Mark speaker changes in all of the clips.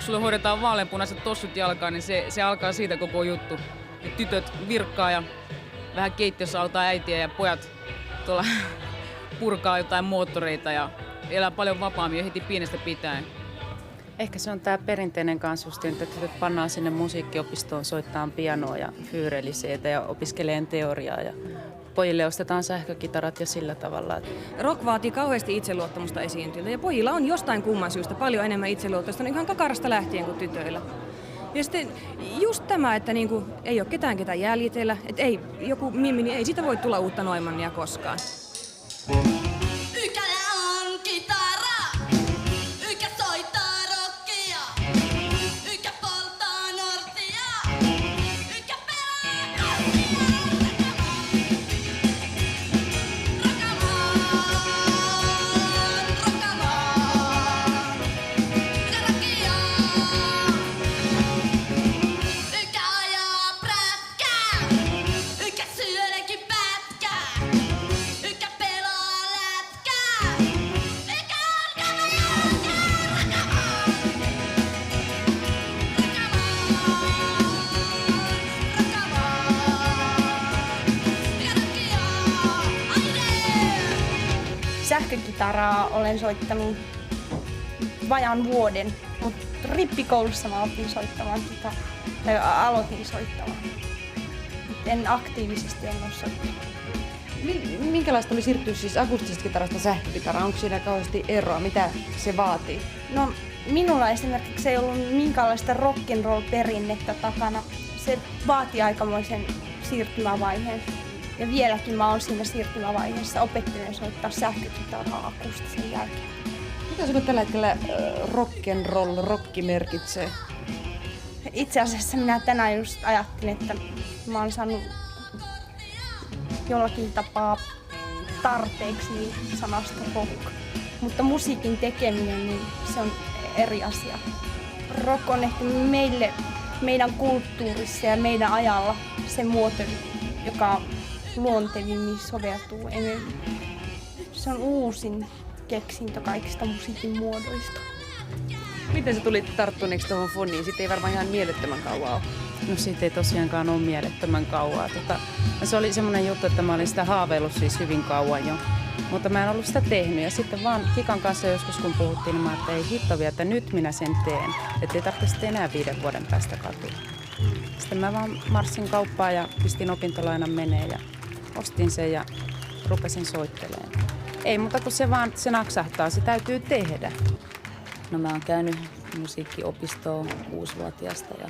Speaker 1: sulle hoidetaan vaaleanpunaiset tossut jalkaan, niin se alkaa siitä koko juttu. Ja tytöt virkkaa ja vähän keittiössä auttaa äitiä ja pojat tuolla purkaa jotain moottoreita ja elää paljon vapaammin jo heti pienestä pitäen.
Speaker 2: Ehkä se on tämä perinteinen kanssa just, että tytöt pannaan sinne musiikkiopistoon soittaa pianoa ja fyyreliseitä ja opiskelee teoriaa. Ja pojille ostetaan sähkökitarat ja sillä tavalla.
Speaker 3: Rock vaatii kauheasti itseluottamusta esiintyjiltä ja pojilla on jostain kumman syystä paljon enemmän itseluottamusta ihan kakarasta lähtien kuin tytöillä. Ja sitten just tämä, että niinku, ei ole ketään jäljitellä, että ei, joku mimmi, niin ei siitä voi tulla uutta Neumannia koskaan.
Speaker 4: Sähkökitaraa olen soittanut vajan vuoden, mutta rippikoulussa mä opin soittamaan tai aloitin soittamaan. En aktiivisesti ole soittanut.
Speaker 5: Minkälaista oli siirtyä siis akustisesta kitarasta sähkökitaraan? Onko siinä kauheasti eroa? Mitä se vaatii?
Speaker 4: No, minulla esimerkiksi ei ollut minkäänlaista rock'n'roll-perinnettä takana. Se vaati aikamoisen siirtymävaiheen. Ja vieläkin mä oon siinä siirtymävaiheessa opettelen soittaa sähkökitaraa akustisen jälkeen.
Speaker 5: Mitä sinulle tällä hetkellä rock'n'roll, rocki merkitsee?
Speaker 4: Itse asiassa minä tänään just ajattelin, että mä oon saanut jollakin tapaa tarpeeksi sanasta rock. Mutta musiikin tekeminen, niin se on eri asia. Rock on ehkä meidän kulttuurissa ja meidän ajalla se muoto, joka luontevimmin soveltuu enemmän. Se on uusin keksintö kaikista musiikin muodoista.
Speaker 5: Miten sä tulit tarttuneeksi tuohon foniin? Sitten ei varmaan ihan mielettömän kauan ole.
Speaker 2: No siitä ei tosiaankaan ole mielettömän kauaa. Se oli semmoinen juttu, että mä olin sitä haaveillut siis hyvin kauan jo. Mutta mä en ollut sitä tehnyt. Ja sitten vaan Kikan kanssa joskus kun puhuttiin, niin mä ajattelin, että ei hitto vielä, että nyt minä sen teen. Että ei tarvitse enää 5 vuoden päästä katua. Sitten mä vaan marssin kauppaan ja pistin opintolainan menee ja ostin sen ja rupesin soittelemaan. Ei muuta kuin se naksahtaa, se täytyy tehdä.
Speaker 6: No mä oon käynyt musiikkiopistoon 6-vuotiaasta ja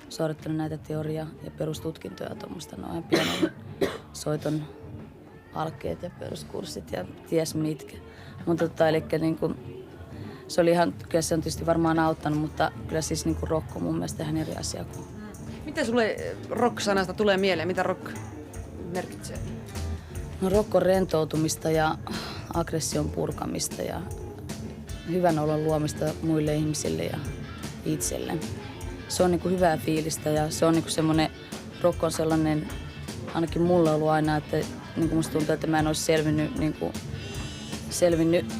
Speaker 6: suorittanut näitä teoria- ja perustutkintoja tuommoista noin pienen soiton alkeet ja peruskurssit ja ties mitkä. Mutta elikkä niinku, se oli ihan, kyllä se on tietysti varmaan auttanut, mutta kyllä siis niinku rock on mun mielestä ihan eri asia kuin.
Speaker 5: Mitä sulle rock-sanasta tulee mieleen? Mitä rock merkitsee?
Speaker 6: No rock on rentoutumista ja aggression purkamista ja hyvän olon luomista muille ihmisille ja itselle. Se on niinku hyvää fiilistä ja se on niinku semmoinen, rock on sellainen, ainakin mulla on ollut aina, että niinku musta tuntuu, että mä en olisi selvinnyt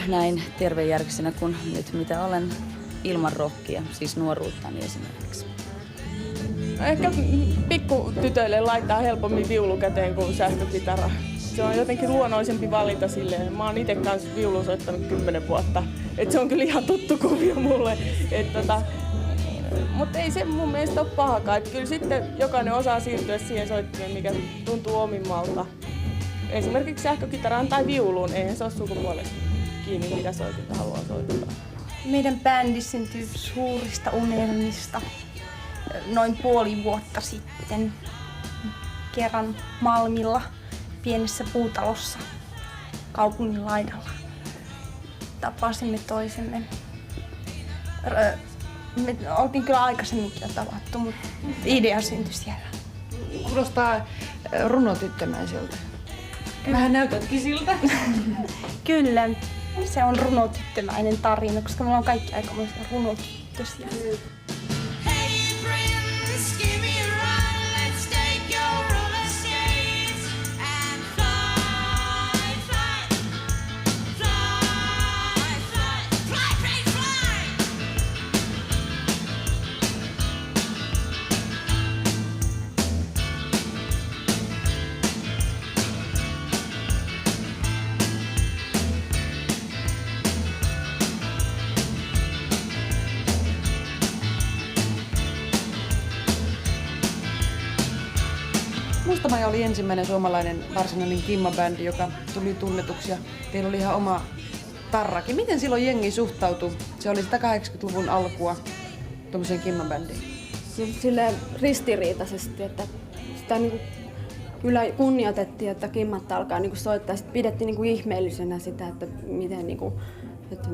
Speaker 6: näin tervejärkisenä kuin nyt mitä olen ilman rockia, siis nuoruuttani esimerkiksi.
Speaker 7: Ehkä pikkutytöille laittaa helpommin viulu käteen kuin sähkökitara. Se on jotenkin luonnollisempi valinta silleen. Mä oon itse kanssa viulun soittanut 10 vuotta. Et se on kyllä ihan tuttu kuvio mulle. Mutta ei se mun mielestä ole pahakaan. Et kyllä sitten jokainen osaa siirtyä siihen soittimeen, mikä tuntuu omimmalta. Esimerkiksi sähkökitaraan tai viuluun. Eihän se ole sukupuolesta kiinni, mitä soitinta haluaa soittaa.
Speaker 4: Meidän bändi syntyi suurista unelmista noin puoli vuotta sitten kerran Malmilla pienessä puutalossa kaupungin laidalla. Tapasimme toisemme. Me oltiin kyllä aikaisemminkin jo tavattu, mutta idea syntyi siellä.
Speaker 5: Kuulostaa runotyttömäiseltä. Vähän näytätkin siltä.
Speaker 4: Kyllä, se on runotyttömäinen tarina, koska me ollaan kaikki aikamoisia runotyttösiä.
Speaker 5: Hattamaja oli ensimmäinen suomalainen varsinainen kimmabändi, joka tuli tunnetuksi ja teillä oli ihan oma tarrakin. Miten silloin jengi suhtautui? Se oli sitä 80-luvun alkua tuommoiseen kimmabändiin.
Speaker 8: Silleen ristiriitaisesti, että sitä niinku kyllä kunnioitettiin, että kimmat alkaa niinku soittaa. Sitten pidettiin niinku ihmeellisenä sitä, että miten niinku, että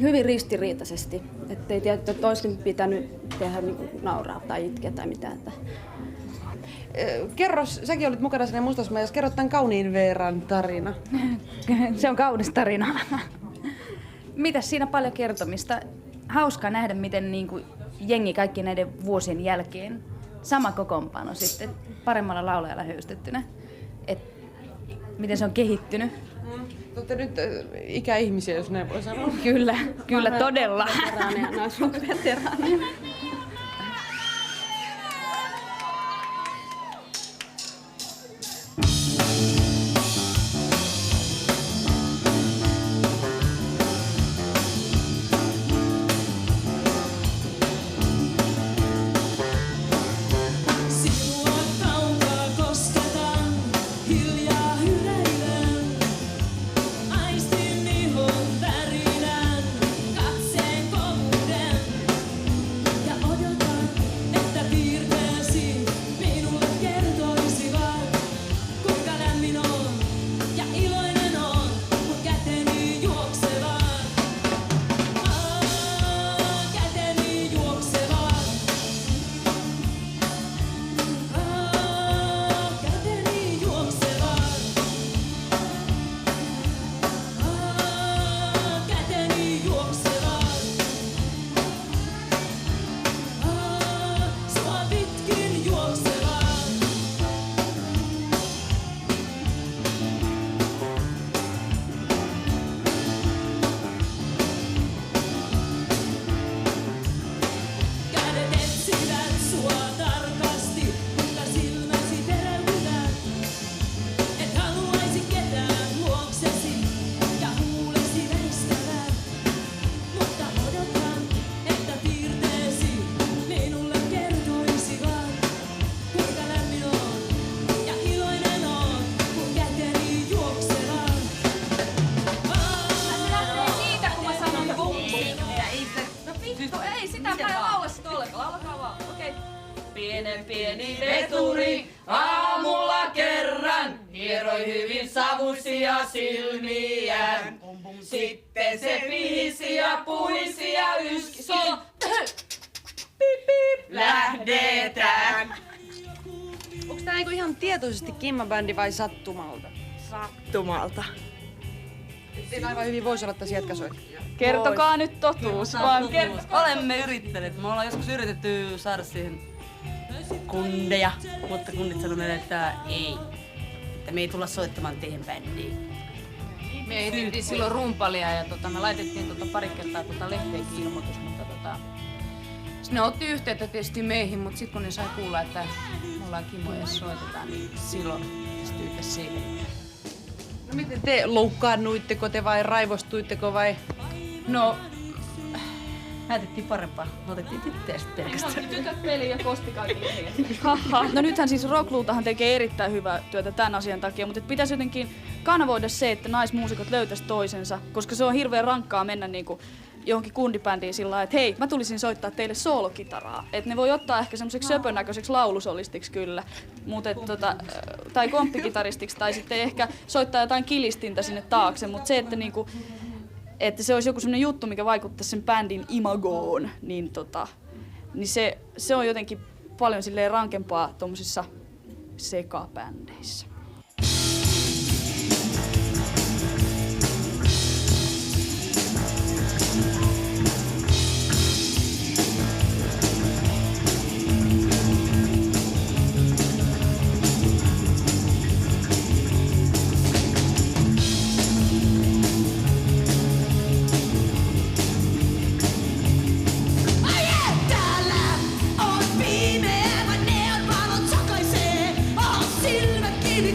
Speaker 8: hyvin ristiriitaisesti. Että ei tiedä, että olisikin pitänyt tehdä niinku nauraa tai itkeä tai mitään. Että.
Speaker 5: Kerro, säkin olit mukana siinä Mustasmajassa, kerro tämän kauniin Veeran tarina.
Speaker 9: Se on kaunis tarina. Mitäs siinä paljon kertomista? Hauskaa nähdä, miten niinku jengi kaikki näiden vuosien jälkeen, sama kokoonpano sitten, paremmalla laulajalla höystettynä. Et miten se on kehittynyt.
Speaker 5: Olette nyt ikäihmisiä, jos näin voi sanoa.
Speaker 9: Kyllä todella.
Speaker 8: Veteraaneja, naisrock-veteraaneja.
Speaker 10: Pieni veturi aamulla kerran hieroi hyvin savuisia silmiään. Sitten se pihisi ja puhisi ja yski. Lähdetään.
Speaker 5: Onko tää niinku ihan tietoisesti kimmabändi vai sattumalta?
Speaker 7: Sattumalta.
Speaker 5: Teillä aivan hyvin voisi olla tässä jätkäsoittajia.
Speaker 9: Kertokaa nyt totuus vaan.
Speaker 10: Olemme yrittäneet. Me ollaan joskus yritetty saada siihen kundeja, mutta kundit sanoo meille, että ei. Että me ei tulla soittamaan teidän bändiin.
Speaker 1: Me etsittiin silloin rumpalia ja me laitettiin pari kertaa lehteenkin ilmoitus, mutta ne otti yhteyttä tietysti meihin, mutta sitten kun ne sai kuulla, että me ollaan Kimmo ja soitetaan, niin silloin pystyitte siihen.
Speaker 5: No miten te loukkaannuitteko te vai raivostuitteko vai?
Speaker 10: No, näytettiin parempaa. Me otettiin tyttöjä sitten pelkästään.
Speaker 9: Tytöt peliin ja kosti kaikille. No nythän siis Rockluutahan tekee erittäin hyvää työtä tämän asian takia, mutta pitäisi jotenkin kanavoida se, että naismuusikot löytäisi toisensa, koska se on hirveän rankkaa mennä niinku johonkin kundibändiin sillä lailla, että hei, mä tulisin soittaa teille soolokitaraa. Et ne voi ottaa ehkä semmoiseksi söpönäköiseksi laulusolistiksi kyllä, mutta tai komppikitaristiksi, tai sitten ehkä soittaa jotain kilistintä sinne taakse, mutta se, että niinku, että se olisi joku semmoinen juttu, mikä vaikuttaisi sen bändin imagoon, niin, niin se on jotenkin paljon silleen rankempaa tommosissa sekabändeissä.
Speaker 10: Täällä on pimeä, vaan neonvalot sokaisee. Oh, silmät kiinni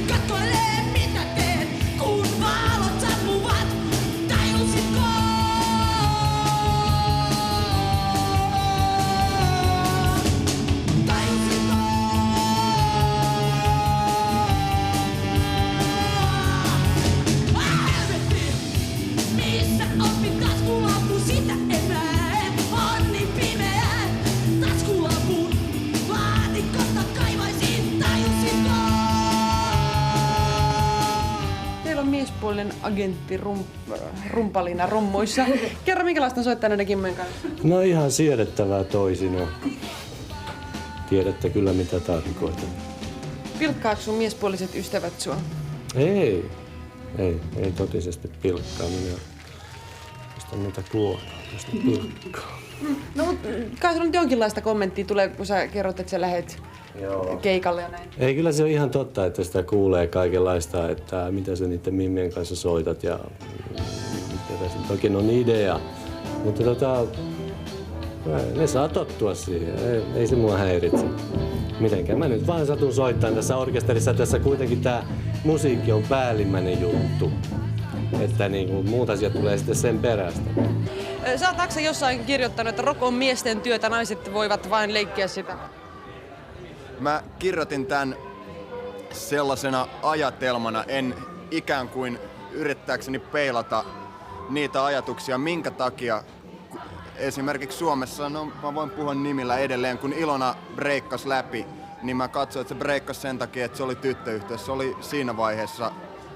Speaker 5: agentti rumpalina rummuissa. Kerro, minkälaista on soittaa näiden kimmojen kanssa?
Speaker 11: No ihan siedettävää toisinaan. Tiedätte kyllä mitä tarkoitan.
Speaker 5: Pilkkaako sun miespuoliset ystävät sua?
Speaker 11: Ei totisesti pilkkaa. Minä mistä niitä kluonaa, mistä pilkkaa.
Speaker 5: No mut kai sulla nyt jonkinlaista kommenttia tulee, kun sä kerrot, että sä lähet keikalle ja näin.
Speaker 11: Ei, kyllä se on ihan totta, että sitä kuulee kaikenlaista, että mitä sä niiden mimmien kanssa soitat ja mitä se toki on idea. Mutta ne saa tottua siihen, ei se mua häiritse. Mitenkään mä nyt vaan satun soittamaan tässä orkesterissa. Tässä kuitenkin tää musiikki on päällimmäinen juttu. Että niinku muut asiat tulee sitten sen perästä.
Speaker 5: Sä oot Aksa jossain kirjoittanut, että rock on miesten työtä, naiset voivat vain leikkiä sitä.
Speaker 12: Mä kirjoitin tän sellaisena ajatelmana, en ikään kuin yrittääkseni peilata niitä ajatuksia, minkä takia esimerkiksi Suomessa, no mä voin puhua nimillä edelleen, kun Ilona breikkasi läpi, niin mä katsoin, että se breikkasi sen takia, että se oli tyttöyhtye. Se oli siinä vaiheessa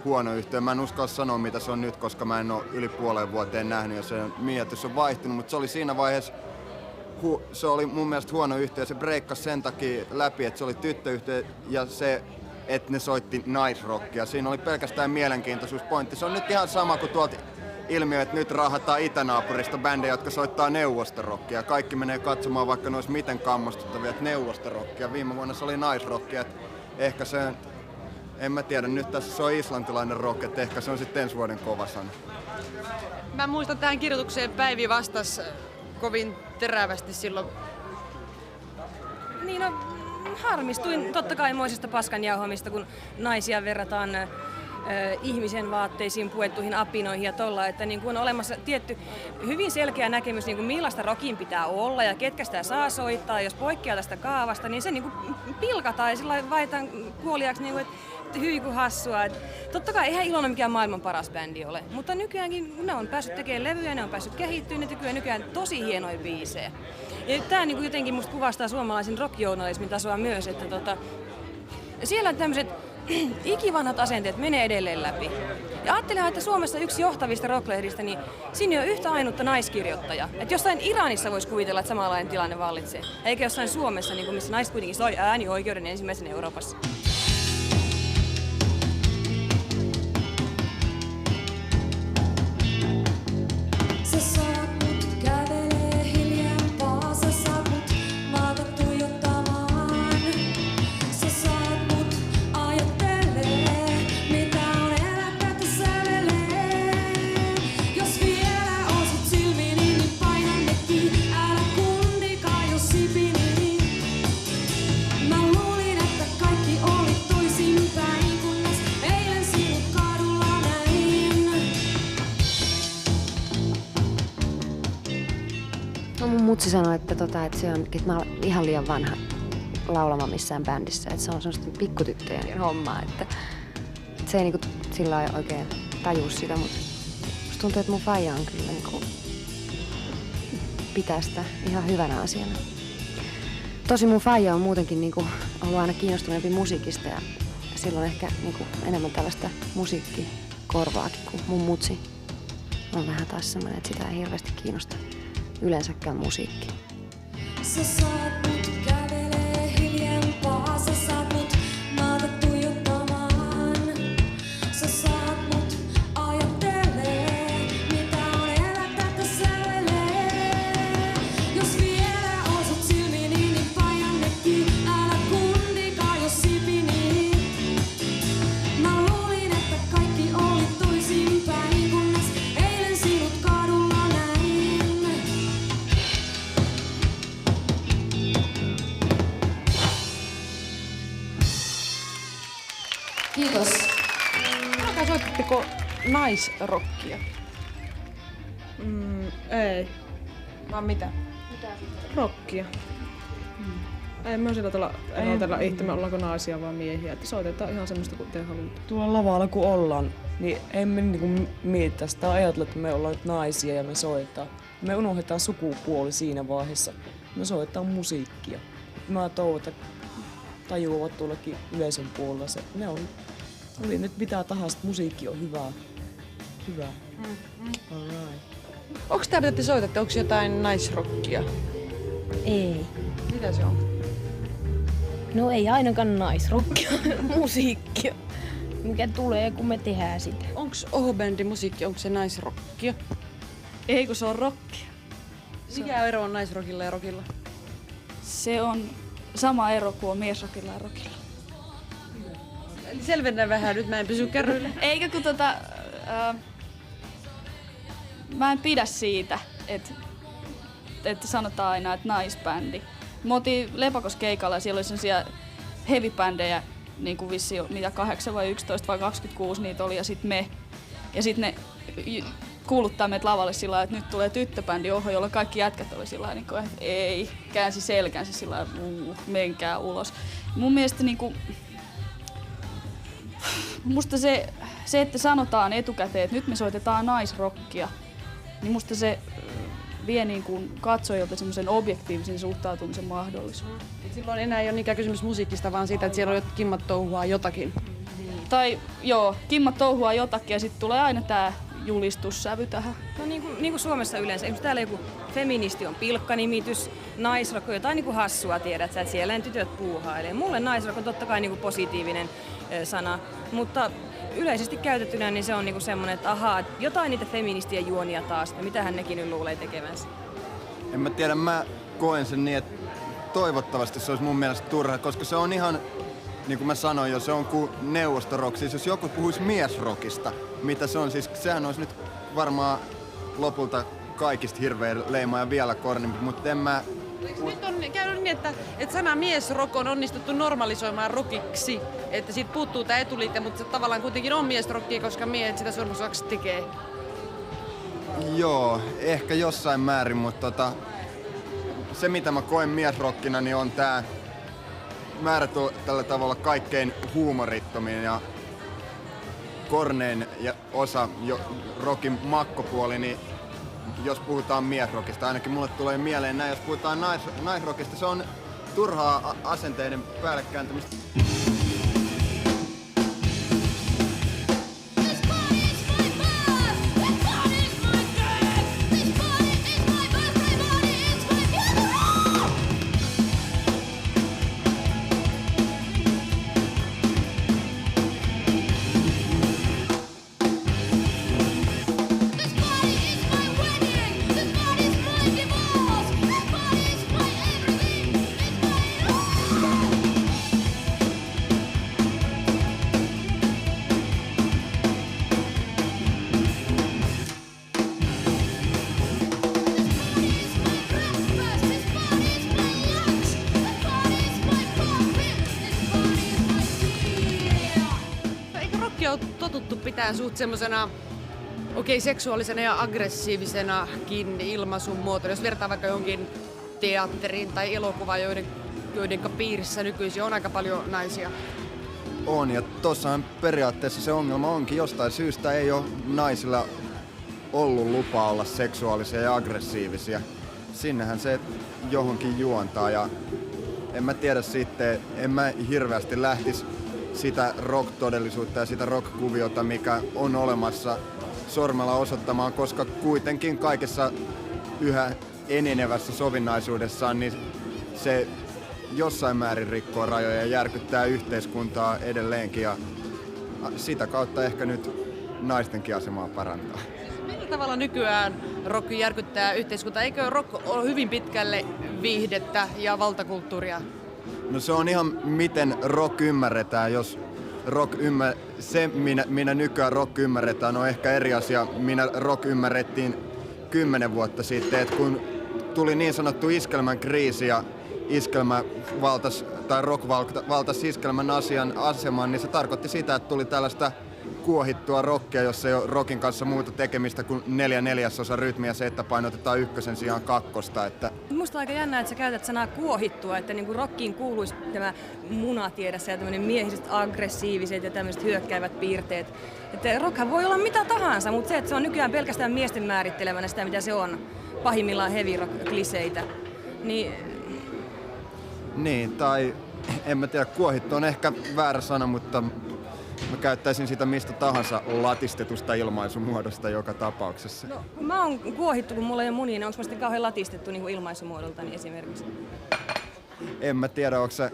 Speaker 12: huono yhtye. Mä en uskalla sanoa, mitä se on nyt, koska mä en ole yli puoleen vuoteen nähnyt ja se mietitys on vaihtunut, mutta se oli siinä vaiheessa, se oli mun mielestä huono yhtye. Se breikkasi sen takia läpi, että se oli tyttöyhtye ja se, että ne soitti naisrockia. Siinä oli pelkästään mielenkiintoisuuspointti. Se on nyt ihan sama kuin tuolta ilmiö, että nyt raahataan itänaapurista bändejä, jotka soittaa neuvostorockia. Kaikki menee katsomaan, vaikka ne olisi miten kammostuttavia, että neuvostorockia. Viime vuonna se oli naisrockia. Ehkä se, en mä tiedä, nyt tässä se on islantilainen rock, että ehkä se on sitten ensi vuoden kova sana.
Speaker 5: Mä muistan tähän kirjoitukseen Päivi vastasi kovin terävästi silloin.
Speaker 3: Niin no, harmistuin totta kai moisesta paskanjauhamista, kun naisia verrataan ihmisen vaatteisiin puettuihin apinoihin ja tolla, että niin kuin on olemassa tietty hyvin selkeä näkemys, niin kuin millaista rockin pitää olla ja ketkä sitä saa soittaa. Jos poikkeaa tästä kaavasta, niin se niin kuin pilkataan ja sillä vaihdetaan kuoliaksi, niin kuin, että hyi kun hassua. Totta kai eihän Ilona mikään maailman paras bändi ole, mutta nykyäänkin ne on päässyt tekemään levyjä, ne on päässyt kehittymään, ne tekee nykyään tosi hienoja biisejä. Ja tää niin kuin jotenkin musta kuvastaa suomalaisen rockjournalismin tasoa myös, että siellä tämmöiset ikivanhat asenteet menee edelleen läpi. Ja ajattelen, että Suomessa yksi johtavista rocklehdistä, niin siinä on yhtä ainutta naiskirjoittaja. Että jossain Iranissa voisi kuvitella, että samanlainen tilanne vallitsee. Eikä jossain Suomessa, niin missä naiset kuitenkin sai äänioikeuden ensimmäisen Euroopassa.
Speaker 13: Mutsi sanoi, että mä olen ihan liian vanha laulamaan missään bändissä, että se on semmoista pikkutyttöjen hommaa, että se ei niinku sillä lailla oikein tajua sitä, mutta musta tuntuu, että mun faija on kyllä niinku pitää sitä ihan hyvänä asiana. Tosi mun faija on muutenkin niinku ollut aina kiinnostuneempi musiikista ja silloin ehkä niinku enemmän tällaista musiikkikorvaakin kuin mun mutsi on vähän taas semmoinen, että sitä ei hirveästi kiinnosta yleensäkään musiikki.
Speaker 14: Sä saat mut kävelee hiljempaa, sä saat mut maata tuijottamaan. Sä saat mut ajattelee, mitä on elättä sävelee. Jos vielä osut silmiin, niin painan nekin, älä kundikaa jos sipini. Mä luulin, että kaikki oli toisinpäin, kunnes eilen sinut kadulla näin.
Speaker 5: Kiitos. Alkaa soittatteko naisrockia?
Speaker 7: Ei.
Speaker 5: Vaan mitä?
Speaker 7: Rockia. Ei me sillä tavalla erotella itse, ollaanko naisia vai miehiä. Että soitetaan ihan semmoista kuin te haluatte.
Speaker 15: Tuolla lavalla kun ollaan, niin emme niinku mietitä sitä ajatella, että me ollaan nyt naisia ja me soitetaan. Me unohdetaan sukupuoli siinä vaiheessa. Me soitetaan musiikkia. Mä toivon, että tajuavat tuollakin yleisön puolella se. Ne on, oli nyt mitä tahansa, musiikki on hyvää. hyvä. Alright. Onks tää, mitä te soitatte, onks jotain naisrockia?
Speaker 16: Ei.
Speaker 15: Mitä se on?
Speaker 16: No ei ainakaan naisrockia, musiikkia, mikä tulee kun me tehdään sitä.
Speaker 5: Onks Oho-bändin musiikki, onko se naisrockia?
Speaker 9: Ei kun se on rockia.
Speaker 5: Mikä ero on naisrockilla ja rockilla?
Speaker 9: Se on sama ero kuin on miesrockilla ja rockilla.
Speaker 5: Eli selvennä vähän, nyt mä en pysy kärryillä.
Speaker 9: Eikä kun mä en pidä siitä, että sanotaan aina, että naisbändi. Me oltiin Lepakoskeikalla ja siellä oli sellaisia heavy-bändejä, niin kuin vissi mitä 8 vai 11 vai 26 niitä oli, ja sitten me. Ja sitten ne kuuluttaa meidät lavalle sillä lailla, että nyt tulee tyttöbändi oho, jolla kaikki jätkät oli sillä lailla, että ei, käänsi selkänsä sillä lailla, menkää ulos. Mun mielestä niinku, musta se, että sanotaan etukäteen, että nyt me soitetaan naisrockia, niin musta se vie niin kuin katsojilta semmoisen objektiivisen suhtautumisen mahdollisuuden.
Speaker 5: Silloin enää ei ole niinkään kysymys musiikista, vaan siitä, että siellä on kimmat touhuaa jotakin.
Speaker 9: Tai joo, kimmat touhuaa jotakin ja sitten tulee aina tää julistussävy tähän.
Speaker 3: No niin kuin Suomessa yleensä. Esimerkiksi täällä joku feministi on pilkkanimitys, naisrock on jotain niin kuin hassua, tiedät sä, että siellä en tytöt puuhailee. Mulle naisrock on totta kai niin kuin positiivinen sana, mutta yleisesti käytettynä niin se on niinku semmoinen, että ahaa, jotain niitä feministien juonia taas, että mitähän nekin nyt luulee tekevänsä.
Speaker 12: En mä tiedä, mä koen sen niin, että toivottavasti se olisi mun mielestä turha, koska se on ihan, niin kuin mä sanoin jo, se on kuin neuvostorock. Siis jos joku puhuisi miesrockista, mitä se on, siis sehän olisi nyt varmaan lopulta kaikista hirveän leima ja vielä kornimpi, mutta en mä...
Speaker 5: Nyt on käynyt niin, että sana miesrock on onnistuttu normalisoimaan rockiksi. Että siitä puuttuu tää etuliite, mutta se tavallaan kuitenkin on miesrockia, koska miehet sitä surmusaksi tekee.
Speaker 12: Joo, ehkä jossain määrin, mutta se mitä mä koen miesrockina, niin on tää määrätty tällä tavalla kaikkein huumorittomin ja kornein ja osa rockin makkopuoli, niin jos puhutaan miesrockista, ainakin mulle tulee mieleen näin, jos puhutaan naisrockista, se on turhaa asenteiden päällekääntämistä.
Speaker 5: Totuttu pitää suht semmosena seksuaalisena ja aggressiivisenakin ilmaisun muotona. Jos vertaa vaikka jonkin teatteriin tai elokuvaan, joiden piirissä nykyisin on aika paljon naisia.
Speaker 12: On, ja tossahan periaatteessa se ongelma onkin. Jostain syystä ei ole naisilla ollut lupaa olla seksuaalisia ja aggressiivisia. Sinnehän se johonkin juontaa, ja en mä tiedä sitten, en mä hirveästi lähtisi sitä rock-todellisuutta ja sitä rock-kuviota, mikä on olemassa sormella osoittamaan, koska kuitenkin kaikessa yhä enenevässä sovinnaisuudessaan niin se jossain määrin rikkoo rajoja ja järkyttää yhteiskuntaa edelleenkin, ja sitä kautta ehkä nyt naistenkin asemaa parantaa.
Speaker 5: Millä tavalla nykyään rock järkyttää yhteiskuntaa? Eikö rock ole hyvin pitkälle viihdettä ja valtakulttuuria?
Speaker 12: No se on ihan miten rock ymmärretään, jos se minä nykyään rock ymmärretään on ehkä eri asia, minä rock ymmärrettiin 10 vuotta sitten, että kun tuli niin sanottu iskelmän kriisi ja rock valtasi iskelmän aseman, niin se tarkoitti sitä, että tuli tällaista kuohittua rockia, jossa ei ole rockin kanssa muuta tekemistä kuin 4/4 rytmiä, se, että painotetaan ykkösen sijaan kakkosta.
Speaker 3: Musta on aika jännä, että sä käytät sanaa kuohittua, että niinku rockiin kuuluisi tämä munatiedessä ja tämmöinen miehiset aggressiiviset ja tämmöiset hyökkäävät piirteet. Että rockhan voi olla mitä tahansa, mutta se, että se on nykyään pelkästään miesten määrittelemänä sitä, mitä se on, pahimmillaan heavy rock-kliseitä,
Speaker 12: Niin, tai en mä tiedä, kuohittu on ehkä väärä sana, mutta mä käyttäisin sitä mistä tahansa latistetusta ilmaisumuodosta joka tapauksessa.
Speaker 3: No, kun mä oon kuohittu, kun mulla ei ole munia, niin onko mä sitten kauhean latistettu niin kuin ilmaisumuodoltani esimerkiksi?
Speaker 12: En mä tiedä, onko se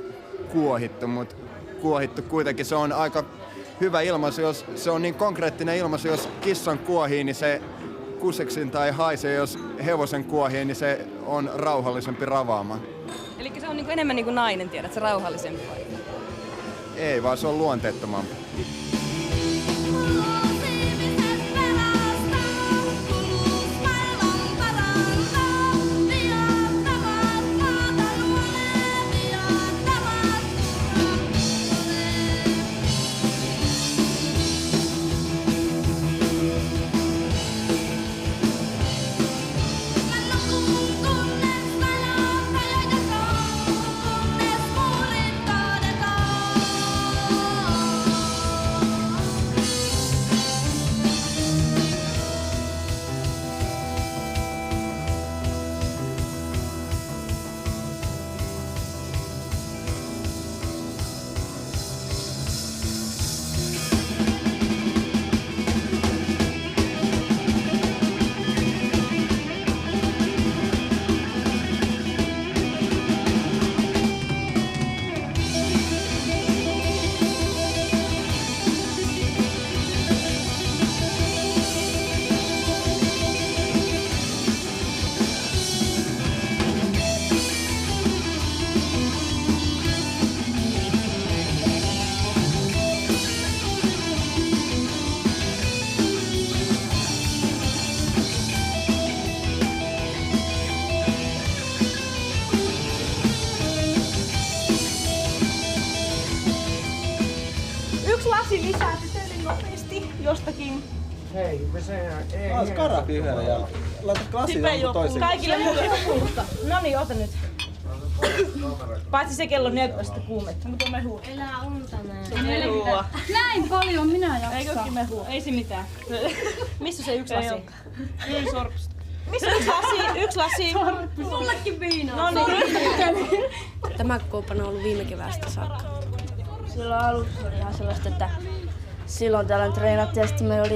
Speaker 12: kuohittu, mutta kuohittu kuitenkin se on aika hyvä ilmaisu, jos se on niin konkreettinen ilmaisu, jos kissan kuohii, niin se kuseksinta ei haise, jos hevosen kuohii, niin se on rauhallisempi ravaamaan.
Speaker 3: Eli se on niin kuin enemmän niin kuin nainen, tiedät, se rauhallisempi vai?
Speaker 12: Ei, vaan se on luonteettomampi.
Speaker 16: Lasi lisää tytöille nopeasti jostakin.
Speaker 17: Hei, me sehän ei. Laita karabi yhdellä ja laita lasi toiseen.
Speaker 16: Kaikille muille puusta. No niin, ota nyt. Paitsi se kello 14 kuumetta, mutta mehua.
Speaker 14: Elää unta näin.
Speaker 16: Se mehua.
Speaker 14: Näin paljon minä jaksaa.
Speaker 16: Eikökin mehua? Ei se mitään. Missä se yksi lasi?
Speaker 7: Yli sorpista.
Speaker 16: Missä yksi lasi? Yksi lasi.
Speaker 14: Sullekin viinaa.
Speaker 16: No niin.
Speaker 8: Tämä kokoonpano on ollut viime keväästä saakka.
Speaker 18: Silloin alussa oli ihan sellaista, että silloin täällä treenattiin ja sitten meillä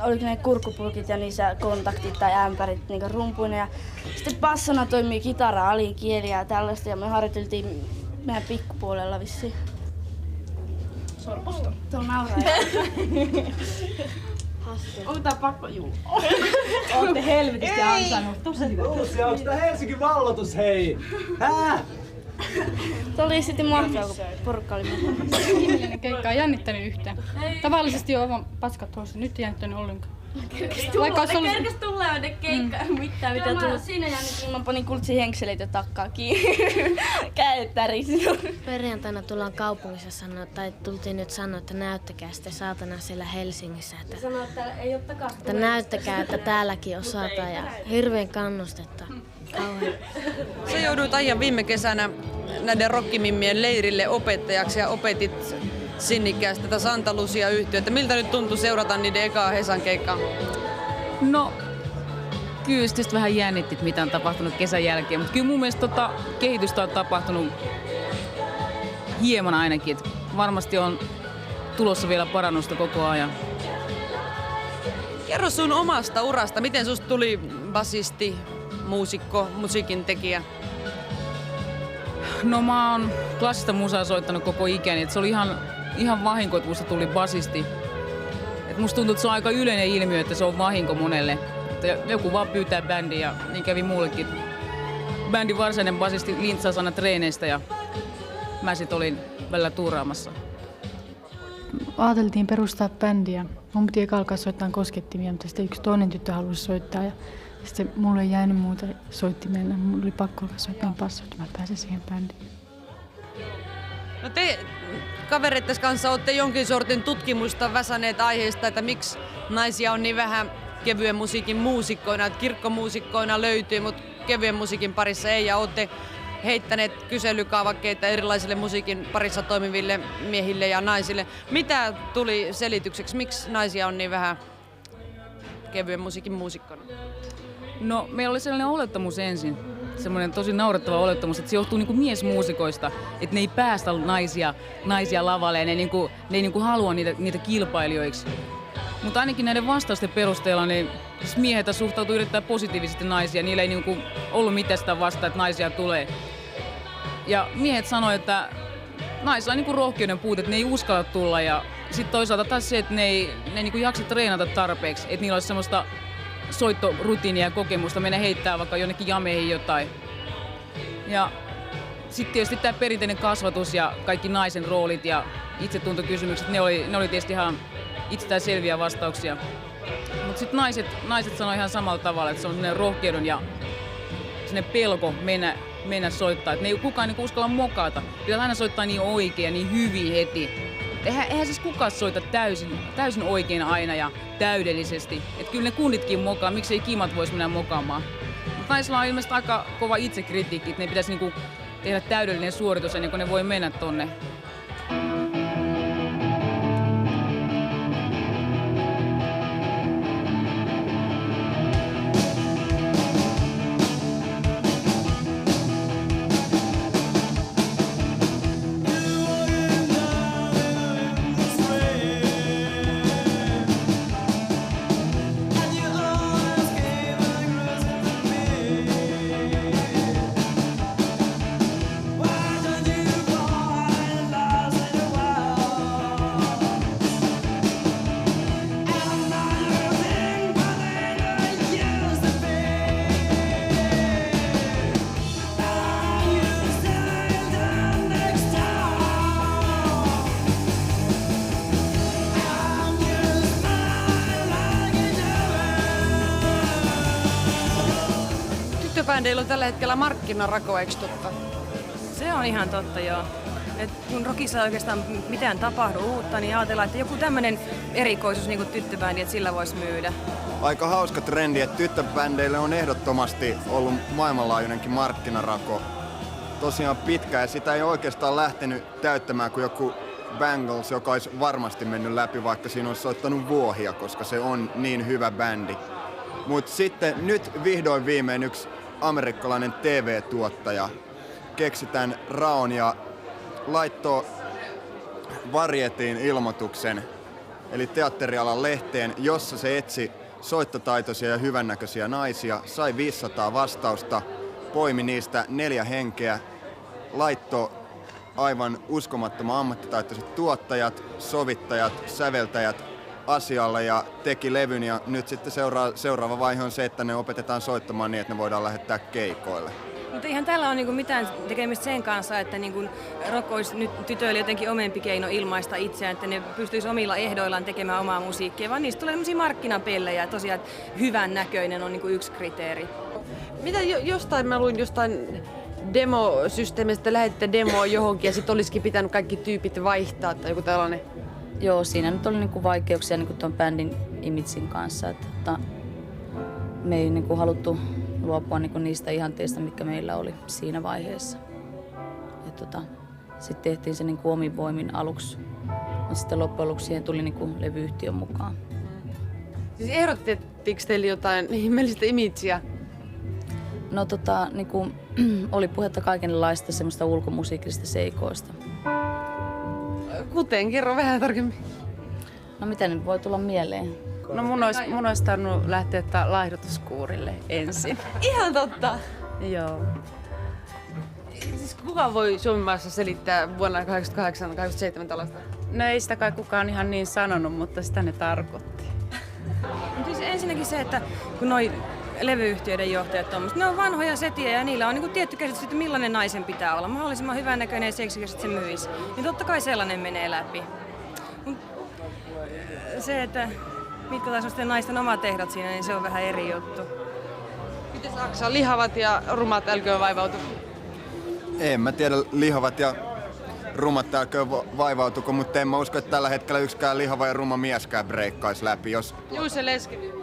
Speaker 18: oli ne kurkkupulkit ja niissä kontaktit tai ämpärit niin rumpuina. Ja sitten bassona toimii kitara, alikieli ja tällaista ja me harjoiteltiin meidän pikkupuolella vissiin.
Speaker 16: Sorposta.
Speaker 18: Tuo nauraa.
Speaker 16: Onko tää pakko juu? Ootte helvetisti ansainnut. Tosi hyvä.
Speaker 17: Uusia, onks tää Helsingin vallotus, hei? Hää?
Speaker 18: Se oli sitten mahtavaa, kun porukka oli mukana.
Speaker 19: Ihminen keikka on jännittänyt yhtään. Tavallisesti on aivan paskat housut, nyt ei jännittänyt ollenkaan.
Speaker 18: Kerkes tulee mennä keikkaan, mitään mitä tulee. Siinä jännitin, mä panin kultsia henkseleitä takkaa kiinni. Kädet tärisin.
Speaker 13: Perjantaina tullaan kaupungissa sanoa, tai tultiin nyt sanoa, että näyttäkää sitten saatana siellä Helsingissä. Että,
Speaker 18: Sanoa, että ei oo takas.
Speaker 13: että näyttäkää, että täälläkin osataan ja hirveän kannustetta. Kauhean.
Speaker 5: Sä jouduit ajan viime kesänä näiden rockimimmien leirille opettajaksi ja opetit sinnikkäästi tätä Santa Lucia-yhtiötä. Miltä nyt tuntui seurata niiden ekaa Hesan keikkaa?
Speaker 1: No, kyllä sitten vähän jännitti, mitä on tapahtunut kesän jälkeen, mutta kyllä mun mielestä kehitystä on tapahtunut hieman ainakin. Et varmasti on tulossa vielä parannusta koko ajan.
Speaker 5: Kerro sun omasta urasta, miten susta tuli basisti, muusikko, musiikin tekijä?
Speaker 1: No mä oon klassista musaa soittanut koko ikäni, et se oli ihan vahinko, että musta tuli basisti. Et musta tuntuu, että se on aika yleinen ilmiö, että se on vahinko monelle. Että joku vaan pyytää bändiä ja niin kävi muullekin. Bändin varsinainen basisti lintsasi aina treeneistä ja mä sit olin välillä tuuraamassa.
Speaker 19: Ajateltiin perustaa bändiä. Mun piti eka alkaa soittaa koskettimia, mutta sitten yksi toinen tyttö halusi soittaa. Ja sitten mulle ei jäänyt muuta soittimella. Mulla oli pakko alkaa soittaa bassoa, että mä pääsin siihen bändiin.
Speaker 5: No te kavereittes kanssa olette jonkin sortin tutkimusta väsäneet aiheesta, että miksi naisia on niin vähän kevyen musiikin muusikkoina. Että kirkkomuusikkoina löytyy, mutta kevyen musiikin parissa ei. Ja olette heittäneet kyselykaavakkeita erilaisille musiikin parissa toimiville miehille ja naisille. Mitä tuli selitykseksi, miksi naisia on niin vähän kevyen musiikin muusikkona?
Speaker 1: No, meillä oli sellainen olettamus ensin. semmoinen tosi naurettava olettamus, että se johtuu niinku miesmuusikoista, että ne ei päästä naisia lavalle ja ne ei niinku halua niitä kilpailijoiksi. Mutta ainakin näiden vastausten perusteella niin siis miehet suhtautuu erittäin positiivisesti naisia. Niillä ei niinku ollut mitään sitä vastaan, että naisia tulee. Ja miehet sanoivat, että naisilla on niinku rohkeuden puute, että ne ei uskalla tulla. Ja sitten toisaalta taas se, että ne ei niinku jaksa treenata tarpeeksi. Että niillä olisi semmoista soittorutiinia ja kokemusta mennä heittää vaikka jonnekin jameihin jotain. Ja sitten tietysti tämä perinteinen kasvatus ja kaikki naisen roolit ja itsetuntokysymykset, ne oli tietysti ihan itsestään selviä vastauksia. Mutta sitten naiset sanoi ihan samalla tavalla, että se on sellainen rohkeuden ja sellainen pelko mennä soittaa. Että ne ei kukaan niinku uskalla mokata. Pitää aina soittaa niin oikein ja niin hyvin heti. Eihän siis kukaan soita täysin oikein aina ja täydellisesti. Että kyllä ne kunditkin mokaa, miksei kimat vois mennä mokaamaan. Mutta naisilla on ilmeisesti aika kova itsekritiikki, että ne pitäisi niinku tehdä täydellinen suoritus ennen kuin ne voi mennä tonne.
Speaker 5: Tyttöbändeillä on tällä hetkellä markkinarako, eikö totta?
Speaker 3: Se on ihan totta, joo. Et kun rockissa ei oikeastaan mitään tapahdu uutta, niin ajatellaan, että joku tämmöinen erikoisuus niin kuin tyttöbändi, että sillä voisi myydä.
Speaker 12: Aika hauska trendi, että tyttöbändeille on ehdottomasti ollut maailmanlaajuinenkin markkinarako. Tosiaan pitkä ja sitä ei oikeastaan lähtenyt täyttämään kuin joku Bangles, joka olisi varmasti mennyt läpi, vaikka siinä olisi soittanut vuohia, koska se on niin hyvä bändi. Mutta sitten nyt vihdoin viimein yksi amerikkalainen TV-tuottaja keksi tämän raon ja laittoi Varietiin ilmoituksen, eli teatterialan lehteen, jossa se etsi soittotaitoisia ja hyvännäköisiä naisia, sai 500 vastausta, poimi niistä 4 henkeä, laittoi aivan uskomattoman ammattitaitoiset tuottajat, sovittajat, säveltäjät asialle ja teki levyn ja nyt sitten seuraava vaihe on se, että ne opetetaan soittamaan niin, että ne voidaan lähettää keikoille.
Speaker 3: Mutta ihan tällä on niinku mitään tekemistä sen kanssa, että niinku rock olisi nyt tytöille jotenkin omempi keino ilmaista itseään, että ne pystyisi omilla ehdoillaan tekemään omaa musiikkia, vaan niistä tulee sellaisia markkinapellejä. Tosiaan hyvän näköinen on niinku yksi kriteeri.
Speaker 5: Mitä jostain mä luin jostain demosysteemistä, että lähetitte demoa johonkin ja sitten olisikin pitänyt kaikki tyypit vaihtaa tai joku tällainen?
Speaker 6: Joo, siinä nyt oli niinku vaikeuksia niinku tuon bändin imitsin kanssa. Että, me ei niinku haluttu luopua niinku niistä ihanteista, mitkä meillä oli siinä vaiheessa. Sitten tehtiin se niinku omin voimin aluksi, mutta sitten loppujen lopuksi siihen tuli niinku levyyhtiön mukaan.
Speaker 5: Siis ehdotettiinko teille jotain ihmeellistä imageä?
Speaker 6: No niinku, oli puhetta kaikenlaista semmoista ulkomusiikillisista seikoista.
Speaker 5: Kuten, kerro vähän tarkemmin.
Speaker 6: No mitä nyt voi tulla mieleen?
Speaker 2: No mun olisi tarvinnut lähteä laihdutuskuurille ensin.
Speaker 5: Ihan totta?
Speaker 2: Joo.
Speaker 5: Siis kuka voi Suomen maassa selittää vuonna 1987 tällaista?
Speaker 2: No ei sitä kai kukaan ihan niin sanonut, mutta sitä ne tarkoitti.
Speaker 3: Siis ensinnäkin se, että kun noi levyyhtiöiden johtajat tommoset, ne on vanhoja setiä ja niillä on niinku tietty käsitys siitä, millainen naisen pitää olla. Mahdollisimman hyvännäköinen ja seksikäs, että se myisi. Niin totta kai sellainen menee läpi. Mut se, että mitkä taas on sitten naisten omat ehdot siinä, niin se on vähän eri juttu.
Speaker 5: Miten Saksa, lihavat ja rumat älköön vaivautu?
Speaker 12: En mä tiedä, lihavat ja rumat älköön vaivautuko, mutta en mä usko, että tällä hetkellä yksikään lihava ja ruma mieskään breikkaisi läpi. Jos
Speaker 5: Juise Leskinen.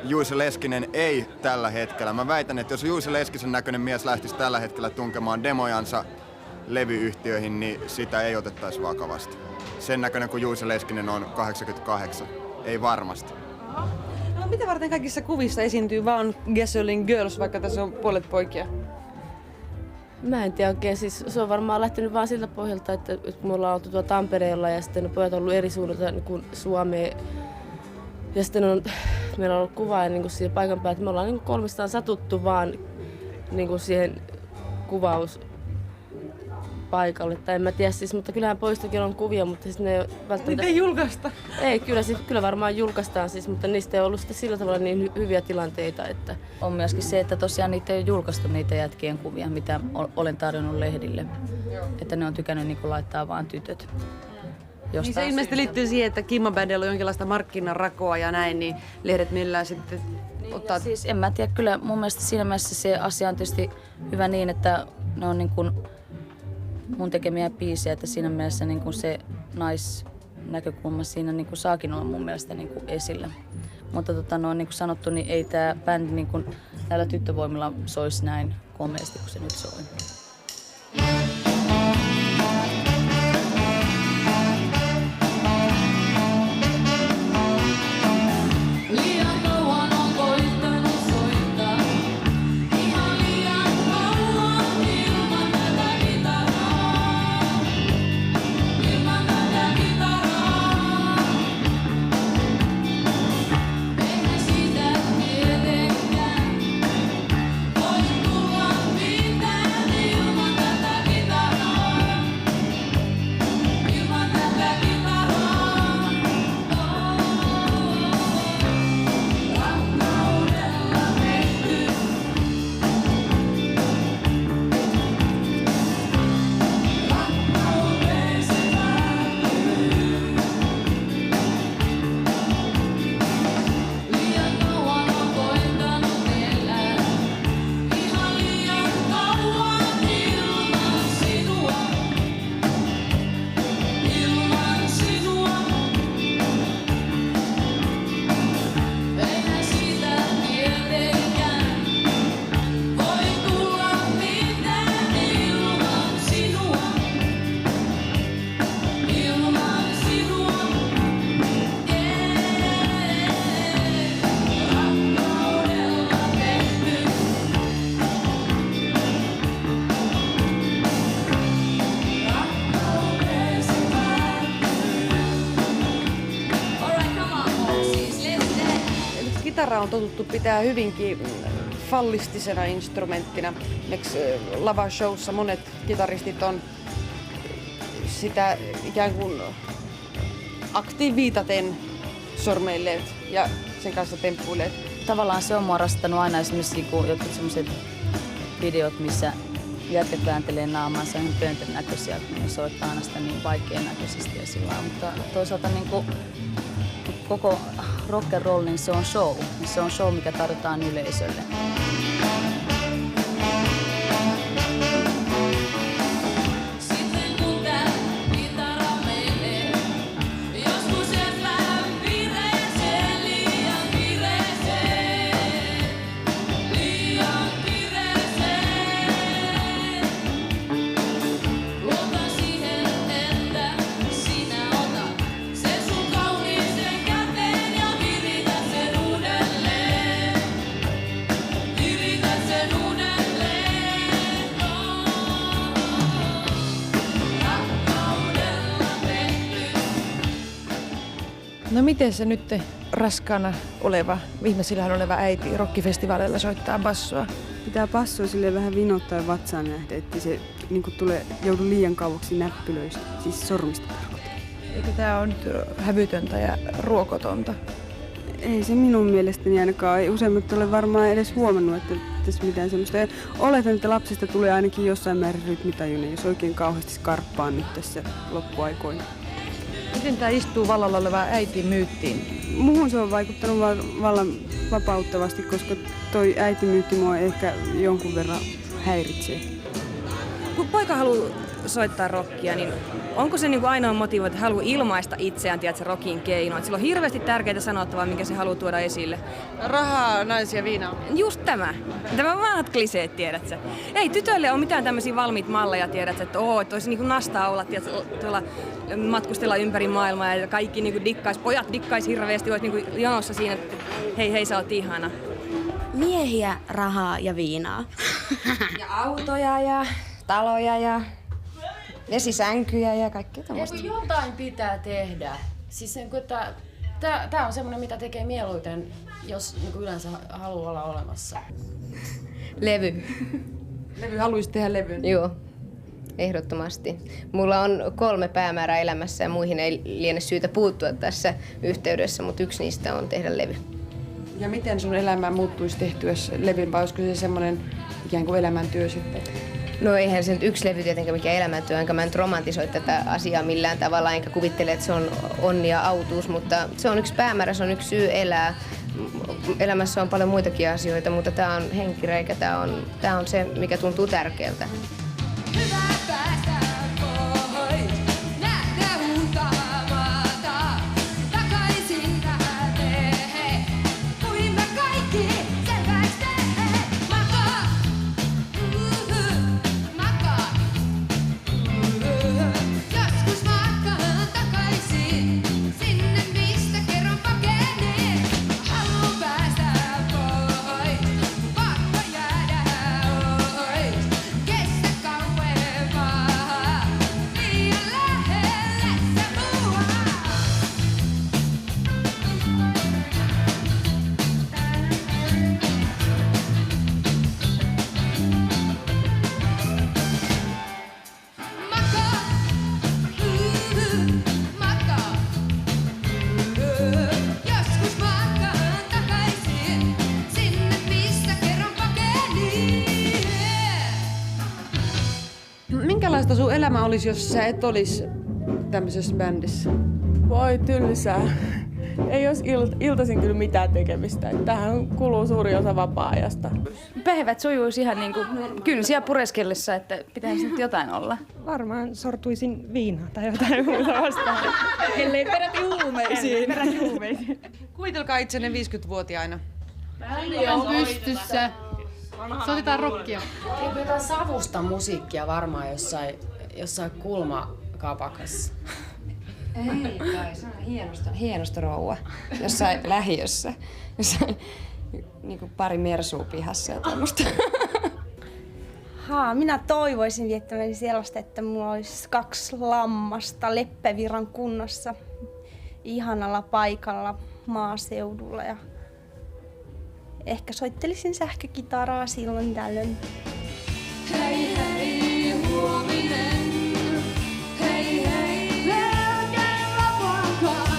Speaker 12: Juise Leskinen ei tällä hetkellä. Mä väitän, että jos Juise Leskisen näköinen mies lähtisi tällä hetkellä tunkemaan demojansa levyyhtiöihin, niin sitä ei otettaisi vakavasti. Sen näköinen kuin Juise Leskinen on 88. Ei varmasti.
Speaker 5: No mitä varten kaikissa kuvissa esiintyy vaan Gasoline Girls, vaikka tässä on puolet poikia?
Speaker 20: Mä en tiedä oikein, siis se on varmaan lähtenyt vaan siltä pohjalta, että me ollaan oltu tuolla Tampereella ja sitten ne pojat on ollut eri suunnalta niin kuin Suomeen. Ja sitten meillä on ollut kuvaaja niin kuin siinä paikan päällä, että me ollaan niin kuin kolmistaan satuttu vaan niin kuin siihen kuvauspaikalle. Tai en mä tiedä siis, mutta kyllähän poistakin on kuvia, mutta siis ne ei välttämättä...
Speaker 5: Niitä ei julkaista?
Speaker 20: Ei, kyllä varmaan julkaistaan siis, mutta niistä ei ollut sitten sillä tavalla niin hyviä tilanteita, että...
Speaker 6: On myöskin se, että tosiaan niitä ei ole julkaistu niitä jätkien kuvia, mitä olen tarjonnut lehdille. Että ne on tykännyt niin kuin laittaa vaan tytöt.
Speaker 5: Niin se ilmeisesti liittyy siihen, että Kimma Bandilla on jonkinlaista markkinarakoa ja näin, niin lehdet millään sitten ottaa...
Speaker 6: Siis en mä tiedä, kyllä mun mielestä siinä mielessä se asia on tietysti hyvä niin, että ne on niin kuin mun tekemiä biisejä, että siinä mielessä niin kuin se naisnäkökulma siinä niin kuin saakin olla mun mielestä niin kuin esillä. Mutta niin kuin sanottu, niin ei tää bändi niin kuin näillä tyttövoimilla soisi näin komeasti kuin se nyt soi.
Speaker 5: Kitara on totuttu pitää hyvinkin fallistisena instrumenttina. Lavashowssa monet kitaristit on sitä ikään kuin aktiiviitaten sormeilleet ja sen kanssa temppuilleet.
Speaker 6: Tavallaan se on mua rasittanut aina esimerkiksi jotkut sellaiset videot, missä jätkät vääntelee naamansa ihan pöntön näköisiä, kun ne soittaa aina sitä niin vaikean näköisesti ja sillä lailla. Mutta toisaalta niin kuin koko rock and roll, niin se on show. Se on show, mikä tarjotaan yleisölle.
Speaker 5: No miten se nyt raskaana oleva, viimeisillähän oleva äiti rockifestivaaleilla soittaa bassoa?
Speaker 21: Pitää bassoa silleen vähän vinottaa vatsaan nähden, ettei se niin joudu liian kauaksi näppylöistä, siis sormista tarkoitan.
Speaker 5: Eikö tää ole nyt hävytöntä ja ruokotonta?
Speaker 21: Ei se minun mielestäni ainakaan. Ei useimmat ole varmaan edes huomannut, että tässä mitään semmoista. Ja oletan, että lapsista tulee ainakin jossain määrin rytmitajuinen, jos oikein kauheasti skarppaa nyt tässä loppuaikoina.
Speaker 5: Miten tämä istuu vallalla olevaan äitimyyttiin?
Speaker 21: Muhun se on vaikuttanut vallan vapauttavasti, koska toi äitimyytti mua ehkä jonkun verran häiritsee.
Speaker 3: Kun poika haluaa soittaa rockia, niin onko se ainoa motiivi, että haluaa ilmaista itseään, tiedätkö, rockin keinoin? Sillä on hirveästi tärkeää sanottavaa, minkä se haluaa tuoda esille.
Speaker 5: Rahaa, naisia, viinaa.
Speaker 3: Just tämä. Tämä vanhat kliseet, tiedätkö? Ei tytöille ole mitään tämmöisiä valmiita malleja, tiedätkö, että olisi nastaa olla, tiedätkö, tuolla matkustella ympäri maailmaa ja kaikki pojat dikkais hirveästi, olisi jonossa siinä, että hei sä oot ihana.
Speaker 22: Miehiä, rahaa ja viinaa.
Speaker 8: Ja autoja ja
Speaker 4: taloja ja vesisänkyjä ja kaikkea tämmöistä.
Speaker 22: Jotain pitää tehdä. Siis niin kuin, että tää on semmoinen, mitä tekee mieluiten, jos niin kuin yleensä haluaa olla olemassa.
Speaker 4: Levy.
Speaker 5: Haluaisit tehdä levyn?
Speaker 4: Joo, ehdottomasti. Mulla on 3 päämäärää elämässä ja muihin ei liene syytä puuttua tässä yhteydessä, mutta yksi niistä on tehdä levy.
Speaker 5: Ja miten sun elämä muuttuisi tehtyäs levyn, vai olisiko se semmoinen ikään kuin elämäntyö sitten?
Speaker 4: No eihän se nyt yksi levy tietenkään mikään elämäntyö, enkä mä nyt romantisoi tätä asiaa millään tavalla, enkä kuvittele, että se on onni ja autuus, mutta se on yksi päämäärä, se on yksi syy elää. Elämässä on paljon muitakin asioita, mutta tää on henkireikä, tää on se, mikä tuntuu tärkeältä.
Speaker 5: Minkälaista sun elämä olisi, jos sä et olisi tämmöisessä bändissä?
Speaker 7: Voi tylsää. Ei olisi iltaisin kyllä mitään tekemistä. Tähän kuluu suuri osa vapaa-ajasta.
Speaker 9: Päivät sujuisi ihan niin kuin kynsiä pureskellessa, että pitäisi nyt jotain olla.
Speaker 23: Varmaan sortuisin viinaa tai jotain muuta vastaan.
Speaker 9: Ellei peräti huumeisiin.
Speaker 5: Kuvitelkaa itsenne 50-vuotiaina.
Speaker 19: Bändi on pystyssä. Soitetaan rockia.
Speaker 22: Jotain savusta musiikkia varmaan jossain kulmakapakassa.
Speaker 4: Ei kai, se on hienosta rouva. Jossain lähiössä. Jossain niinku pari mersua pihassa ja tämmöstä.
Speaker 8: Minä toivoisin viettäväni sellaista, että mulla olisi 2 lammasta Leppävirran kunnassa. Ihanalla paikalla maaseudulla ja ehkä soittelisin sähkökitaraa silloin tällöin.
Speaker 14: Hei hei huominen, hei hei melkein vapaankaan.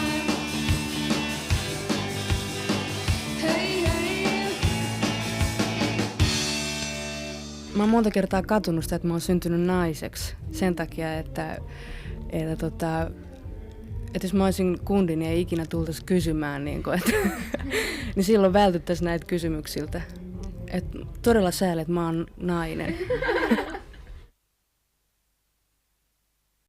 Speaker 14: Hei hei.
Speaker 24: Mä oon monta kertaa katunut sitä, että mä oon syntynyt naiseksi sen takia, että jos mä olisin kundi, niin ei ikinä tultaisi kysymään, niin silloin vältyttäisiin näitä kysymyksiltä. Et todella sääli, että mä oon nainen.